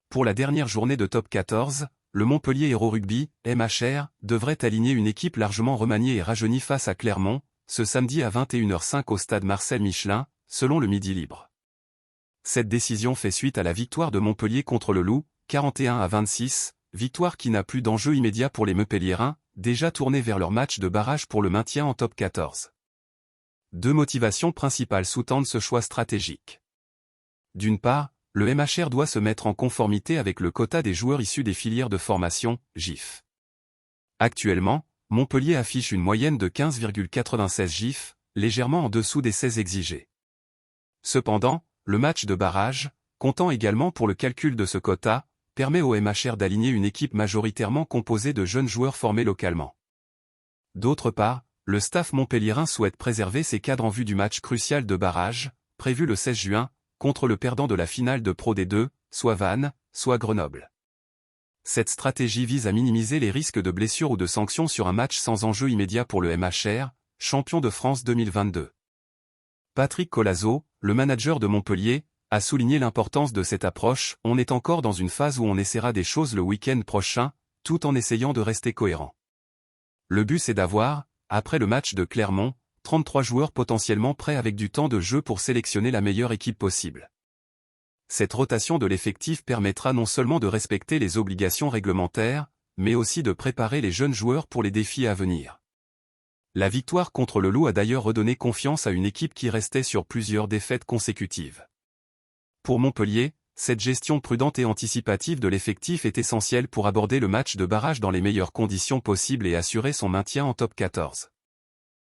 Pour la dernière journée de Top 14, le Montpellier Hérault Rugby, MHR, devrait aligner une équipe largement remaniée et rajeunie face à Clermont, ce samedi à 21h05 au stade Marcel Michelin, selon le Midi Libre. Cette décision fait suite à la victoire de Montpellier contre le Loup, 41-26, victoire qui n'a plus d'enjeu immédiat pour les Montpelliérains, déjà tournés vers leur match de barrage pour le maintien en Top 14. Deux motivations principales sous-tendent ce choix stratégique. D'une part, le MHR doit se mettre en conformité avec le quota des joueurs issus des filières de formation, GIF. Actuellement, Montpellier affiche une moyenne de 15,96 GIF, légèrement en dessous des 16 exigés. Cependant, le match de barrage, comptant également pour le calcul de ce quota, permet au MHR d'aligner une équipe majoritairement composée de jeunes joueurs formés localement. D'autre part, le staff montpelliérain souhaite préserver ses cadres en vue du match crucial de barrage, prévu le 16 juin, contre le perdant de la finale de Pro D2, soit Vannes, soit Grenoble. Cette stratégie vise à minimiser les risques de blessures ou de sanctions sur un match sans enjeu immédiat pour le MHR, champion de France 2022. Patrick Colazo, le manager de Montpellier, a souligné l'importance de cette approche. On est encore dans une phase où on essaiera des choses le week-end prochain, tout en essayant de rester cohérent. Le but c'est d'avoir, après le match de Clermont, 33 joueurs potentiellement prêts avec du temps de jeu pour sélectionner la meilleure équipe possible. Cette rotation de l'effectif permettra non seulement de respecter les obligations réglementaires, mais aussi de préparer les jeunes joueurs pour les défis à venir. La victoire contre le Loup a d'ailleurs redonné confiance à une équipe qui restait sur plusieurs défaites consécutives. Pour Montpellier, cette gestion prudente et anticipative de l'effectif est essentielle pour aborder le match de barrage dans les meilleures conditions possibles et assurer son maintien en Top 14.